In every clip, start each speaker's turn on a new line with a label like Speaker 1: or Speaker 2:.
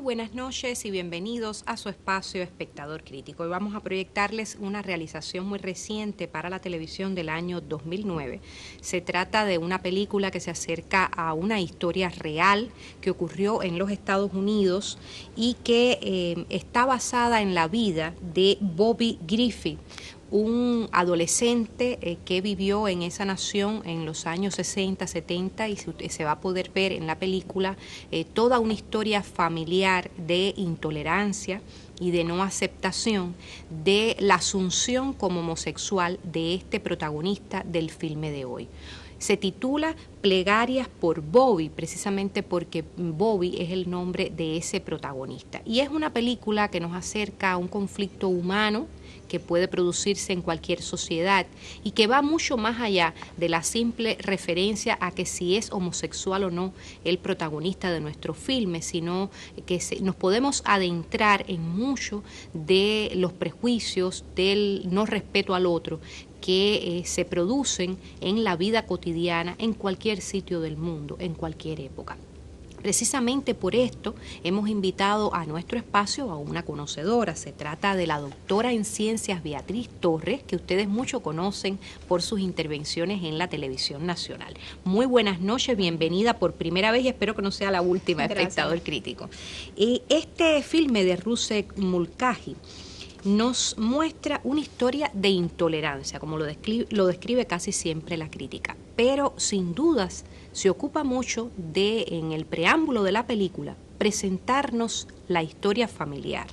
Speaker 1: buenas noches y bienvenidos a su espacio Espectador Crítico. Hoy vamos a proyectarles una realización muy reciente para la televisión del año 2009. Se trata de una película que se acerca a una historia real que ocurrió en los Estados Unidos y que está basada en la vida de Bobby Griffith, un adolescente que vivió en esa nación en los años 60, 70 y se va a poder ver en la película toda una historia familiar de intolerancia y de no aceptación de la asunción como homosexual de este protagonista del filme de hoy. Se titula Plegarias por Bobby, precisamente porque Bobby es el nombre de ese protagonista. Y es una película que nos acerca a un conflicto humano que puede producirse en cualquier sociedad y que va mucho más allá de la simple referencia a que si es homosexual o no el protagonista de nuestro filme, sino que nos podemos adentrar en mucho de los prejuicios, del no respeto al otro que se producen en la vida cotidiana en cualquier sitio del mundo, en cualquier época. Precisamente por esto hemos invitado a nuestro espacio a una conocedora. Se trata de la doctora en ciencias Beatriz Torres, que ustedes mucho conocen por sus intervenciones en la televisión nacional. Muy buenas noches, bienvenida por primera vez y espero que no sea la última. Gracias. Espectador Crítico. Este filme de Rusek Mulcahy nos muestra una historia de intolerancia, como lo describe casi siempre la crítica, pero sin dudas se ocupa mucho de, en el preámbulo de la película, presentarnos la historia familiar,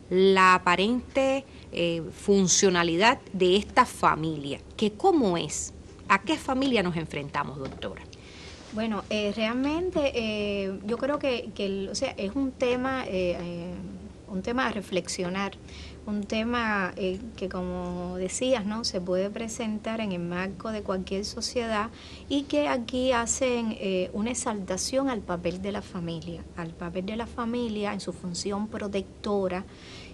Speaker 1: la aparente funcionalidad de esta familia, que cómo es, ¿a qué familia nos enfrentamos, doctora?
Speaker 2: Bueno, realmente yo creo que es un tema a reflexionar, un tema que, como decías, ¿no?, se puede presentar en el marco de cualquier sociedad y que aquí hacen una exaltación al papel de la familia, en su función protectora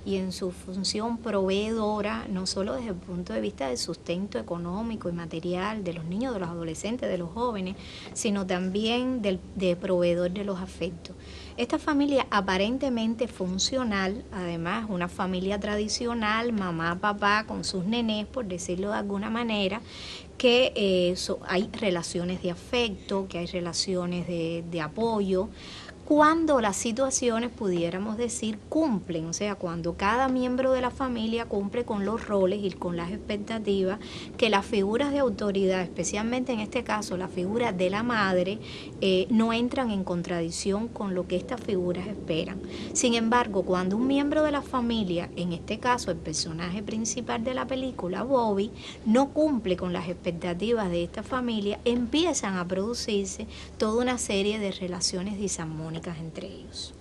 Speaker 2: y en su función proveedora, no solo desde el punto de vista del sustento económico y material de los niños, de los adolescentes, de los jóvenes, sino también de proveedor de los afectos. Esta familia aparentemente funcional, además una familia tradicional, mamá, papá con sus nenés, por decirlo de alguna manera, que hay relaciones de afecto, que hay relaciones de apoyo, cuando las situaciones, pudiéramos decir, cumplen, o sea, cuando cada miembro de la familia cumple con los roles y con las expectativas que las figuras de autoridad, especialmente en este caso la figura de la madre, no entran en contradicción con lo que estas figuras esperan. Sin embargo, cuando un miembro de la familia, en este caso el personaje principal de la película, Bobby, no cumple con las expectativas de esta familia, empiezan a producirse toda una serie de relaciones disarmónicas entre ellos.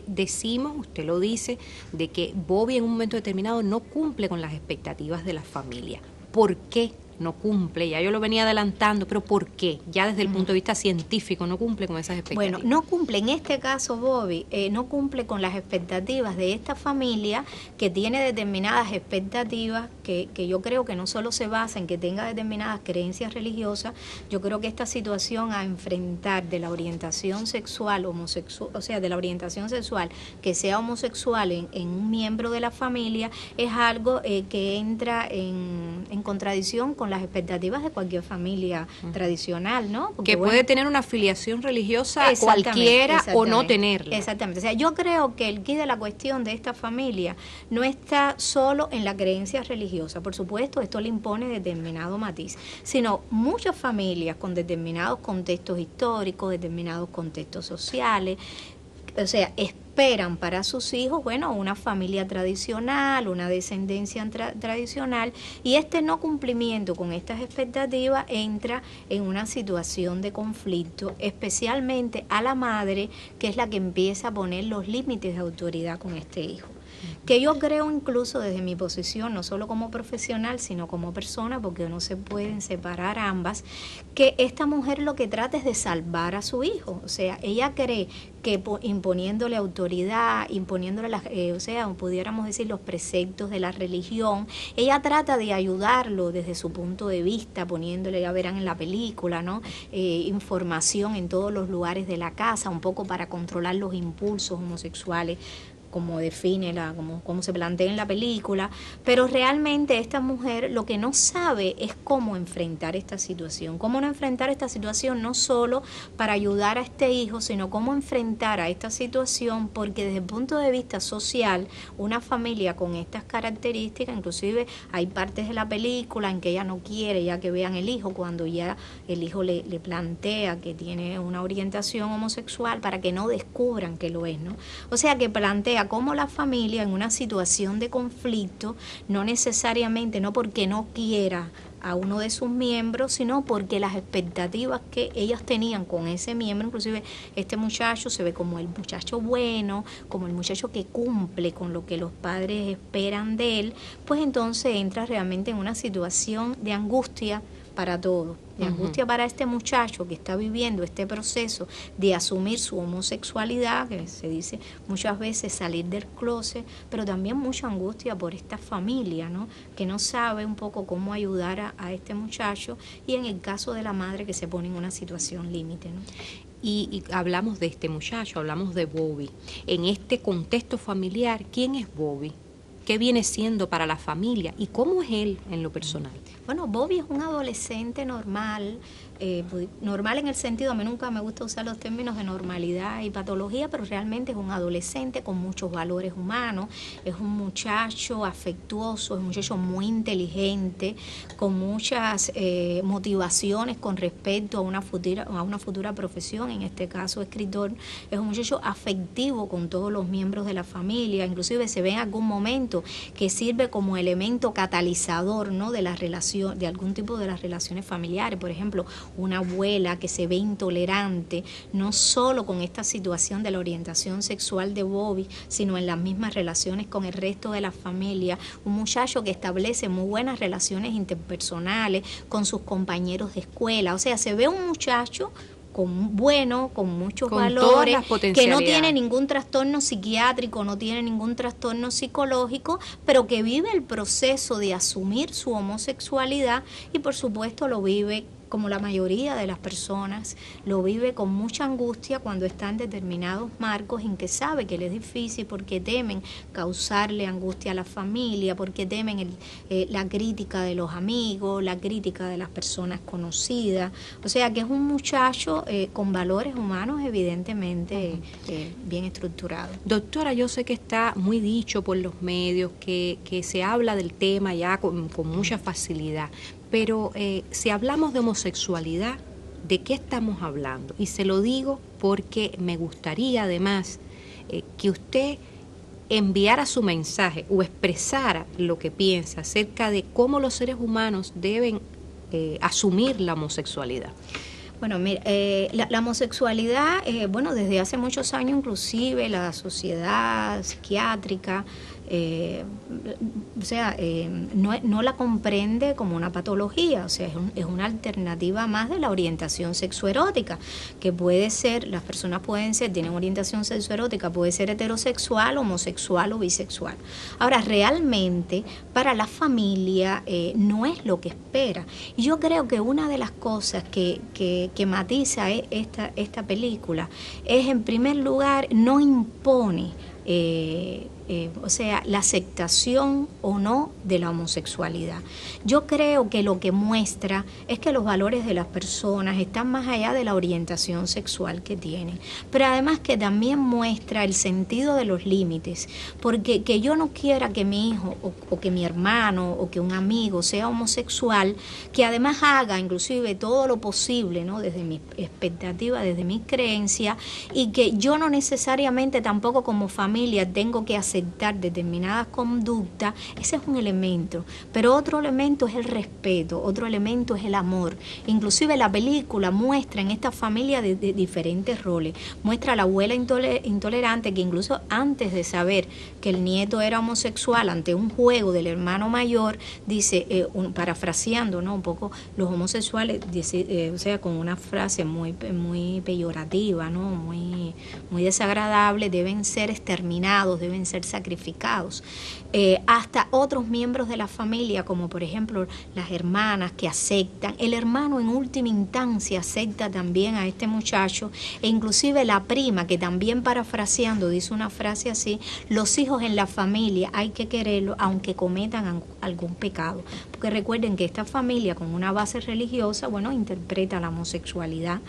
Speaker 1: Decimos, usted lo dice, de que Bobby en un momento determinado no cumple con las expectativas de la familia. ¿Por qué no cumple? Ya yo lo venía adelantando, pero ¿por qué? Ya desde el punto de vista científico no cumple con esas expectativas.
Speaker 2: Bueno, no cumple, en este caso Bobby, no cumple con las expectativas de esta familia que tiene determinadas expectativas que yo creo que no solo se basa en que tenga determinadas creencias religiosas. Yo creo que esta situación a enfrentar de la orientación sexual homosexual, o sea, de la orientación sexual que sea homosexual en un miembro de la familia, es algo que entra en contradicción con las expectativas de cualquier familia tradicional, ¿no? Porque,
Speaker 1: que puede tener una afiliación religiosa cualquiera o no tenerla.
Speaker 2: Exactamente. O sea, yo creo que el quid de la cuestión de esta familia no está solo en la creencia religiosa. Por supuesto, esto le impone determinado matiz, sino muchas familias con determinados contextos históricos, determinados contextos sociales, o sea, esperan para sus hijos, bueno, una familia tradicional, una descendencia tradicional, y este no cumplimiento con estas expectativas entra en una situación de conflicto, especialmente a la madre, que es la que empieza a poner los límites de autoridad con este hijo. que yo creo incluso desde mi posición, no solo como profesional, sino como persona, porque no se pueden separar ambas, que esta mujer lo que trata es de salvar a su hijo. O sea, ella cree que imponiéndole autoridad, imponiéndole, o sea, pudiéramos decir los preceptos de la religión, ella trata de ayudarlo desde su punto de vista, poniéndole, ya verán en la película, ¿no? Información en todos los lugares de la casa, un poco para controlar los impulsos homosexuales, como define, como se plantea en la película, pero realmente esta mujer lo que no sabe es cómo enfrentar esta situación, cómo no enfrentar esta situación no solo para ayudar a este hijo, sino cómo enfrentar a esta situación, porque desde el punto de vista social, una familia con estas características, inclusive hay partes de la película en que ella no quiere ya que vean el hijo, cuando ya el hijo le plantea que tiene una orientación homosexual para que no descubran que lo es, ¿no? O sea que plantea cómo la familia en una situación de conflicto, no necesariamente, no porque no quiera a uno de sus miembros, sino porque las expectativas que ellas tenían con ese miembro, inclusive este muchacho se ve como el muchacho bueno, como el muchacho que cumple con lo que los padres esperan de él, pues entonces entra realmente en una situación de angustia para todos, de angustia para este muchacho que está viviendo este proceso de asumir su homosexualidad, que se dice muchas veces salir del closet, pero también mucha angustia por esta familia, ¿no? Que no sabe un poco cómo ayudar a este muchacho, y en el caso de la madre que se pone en una situación límite, ¿no?
Speaker 1: Y hablamos de este muchacho, hablamos de Bobby. En este contexto familiar, ¿quién es Bobby? ¿Qué viene siendo para la familia? ¿Y cómo es él en lo personal?
Speaker 2: Bueno, Bobby es un adolescente normal, normal en el sentido, a mí nunca me gusta usar los términos de normalidad y patología, pero realmente es un adolescente con muchos valores humanos, es un muchacho afectuoso, es un muchacho muy inteligente, con muchas motivaciones con respecto a una futura profesión, en este caso escritor. Es un muchacho afectivo con todos los miembros de la familia, inclusive se ve en algún momento que sirve como elemento catalizador, ¿no? De la relación, de algún tipo de las relaciones familiares. Por ejemplo, una abuela que se ve intolerante, no solo con esta situación de la orientación sexual de Bobby, sino en las mismas relaciones con el resto de la familia. Un muchacho que establece muy buenas relaciones interpersonales con sus compañeros de escuela. O sea, se ve un muchacho bueno, con muchos valores, que no tiene ningún trastorno psiquiátrico, no tiene ningún trastorno psicológico, pero que vive el proceso de asumir su homosexualidad y por supuesto lo vive como la mayoría de las personas, lo vive con mucha angustia cuando está en determinados marcos en que sabe que le es difícil, porque temen causarle angustia a la familia, porque temen la crítica de los amigos, la crítica de las personas conocidas. O sea que es un muchacho con valores humanos evidentemente bien estructurados.
Speaker 1: Doctora, yo sé que está muy dicho por los medios, que se habla del tema ya con mucha facilidad, pero si hablamos de homosexualidad, ¿de qué estamos hablando? Y se lo digo porque me gustaría además que usted enviara su mensaje o expresara lo que piensa acerca de cómo los seres humanos deben asumir la homosexualidad.
Speaker 2: Bueno, mira, la homosexualidad, bueno, desde hace muchos años inclusive la sociedad psiquiátrica, no la comprende como una patología, o sea, es una alternativa más de la orientación sexoerótica, que puede ser, las personas tienen orientación sexoerótica, puede ser heterosexual, homosexual o bisexual. Ahora, realmente, para la familia no es lo que espera. Y yo creo que una de las cosas que matiza esta película es, en primer lugar, no impone o sea, la aceptación o no de la homosexualidad. Yo creo que lo que muestra es que los valores de las personas están más allá de la orientación sexual que tienen, pero además que también muestra el sentido de los límites, porque que yo no quiera que mi hijo o que mi hermano o que un amigo sea homosexual, que además haga inclusive todo lo posible, ¿no? Desde mi expectativa, desde mi creencia, y que yo no necesariamente tampoco como familia tengo que aceptar aceptar determinadas conductas, ese es un elemento. Pero otro elemento es el respeto, otro elemento es el amor. Inclusive la película muestra en esta familia de diferentes roles. Muestra a la abuela intolerante que incluso antes de saber que el nieto era homosexual, ante un juego del hermano mayor, dice, parafraseando, ¿no?, un poco, los homosexuales, dice, o sea, con una frase muy peyorativa, ¿no?, muy desagradable, deben ser exterminados, deben ser sacrificados. Hasta otros miembros de la familia, como por ejemplo las hermanas que aceptan, el hermano en última instancia acepta también a este muchacho, e inclusive la prima, que también parafraseando dice una frase así: los hijos en la familia hay que quererlos aunque cometan algún pecado, porque recuerden que esta familia con una base religiosa, bueno, interpreta la homosexualidad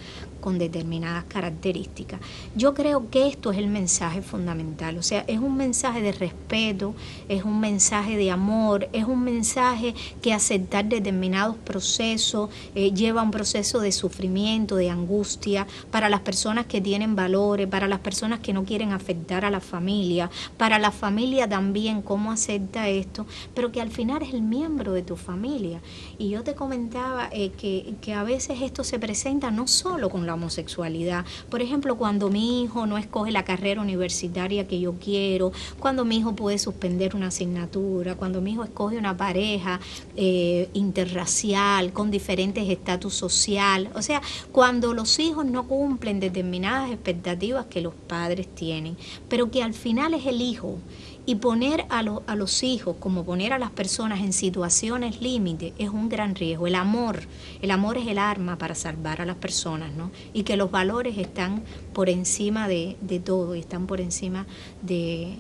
Speaker 2: con determinadas características. Yo creo que esto es el mensaje fundamental, o sea, es un mensaje de respeto, es un mensaje de amor, es un mensaje que aceptar determinados procesos lleva a un proceso de sufrimiento, de angustia, para las personas que tienen valores, para las personas que no quieren afectar a la familia, para la familia también, cómo acepta esto, pero que al final es el miembro de tu familia. Y yo te comentaba que a veces esto se presenta no solo con la homosexualidad. Por ejemplo, cuando mi hijo no escoge la carrera universitaria que yo quiero, cuando mi hijo puede suspender una asignatura, cuando mi hijo escoge una pareja interracial, con diferentes estatus social, o sea, cuando los hijos no cumplen determinadas expectativas que los padres tienen, pero que al final es el hijo. Y poner a los hijos, como poner a las personas en situaciones límite, es un gran riesgo. El amor es el arma para salvar a las personas, ¿no? Y que los valores están por encima de todo, y están por encima de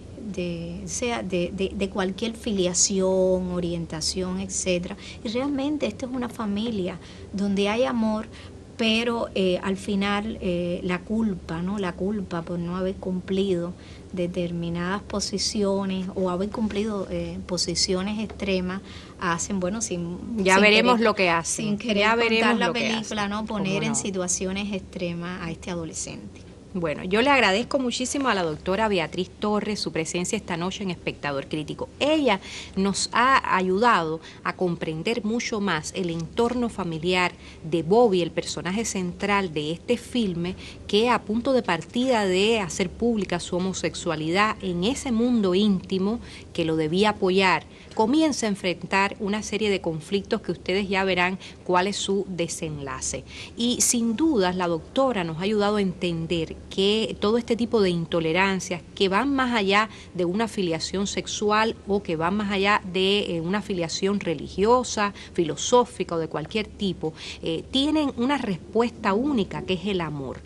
Speaker 2: cualquier filiación, orientación, etcétera. Y realmente esta es una familia donde hay amor, pero al final la culpa, ¿no? La culpa por no haber cumplido determinadas posiciones o haber cumplido posiciones extremas hacen, bueno,
Speaker 1: ya veremos lo que hacen.
Speaker 2: Sin querer contar la película, ¿no? Poner en situaciones extremas a este adolescente.
Speaker 1: Bueno, yo le agradezco muchísimo a la doctora Beatriz Torres su presencia esta noche en Espectador Crítico. Ella nos ha ayudado a comprender mucho más el entorno familiar de Bobby, el personaje central de este filme, que a punto de partida de hacer pública su homosexualidad en ese mundo íntimo que lo debía apoyar, comienza a enfrentar una serie de conflictos que ustedes ya verán cuál es su desenlace. Y sin dudas la doctora nos ha ayudado a entender que todo este tipo de intolerancias que van más allá de una afiliación sexual o que van más allá de una afiliación religiosa, filosófica o de cualquier tipo, tienen una respuesta única, que es el amor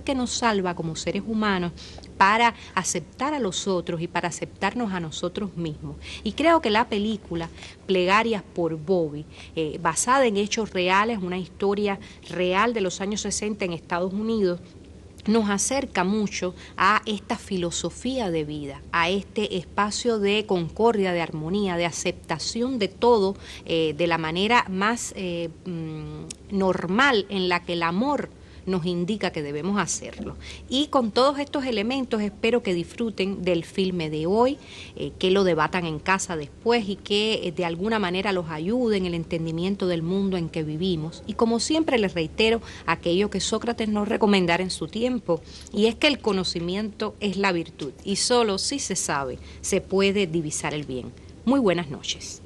Speaker 1: que nos salva como seres humanos para aceptar a los otros y para aceptarnos a nosotros mismos. Y creo que la película Plegarias por Bobby, basada en hechos reales, una historia real de los años 60 en Estados Unidos, nos acerca mucho a esta filosofía de vida, a este espacio de concordia, de armonía, de aceptación de todo de la manera más normal en la que el amor nos indica que debemos hacerlo. Y con todos estos elementos espero que disfruten del filme de hoy, que lo debatan en casa después y que de alguna manera los ayude en el entendimiento del mundo en que vivimos. Y como siempre les reitero aquello que Sócrates nos recomendara en su tiempo, y es que el conocimiento es la virtud y solo si se sabe se puede divisar el bien. Muy buenas noches.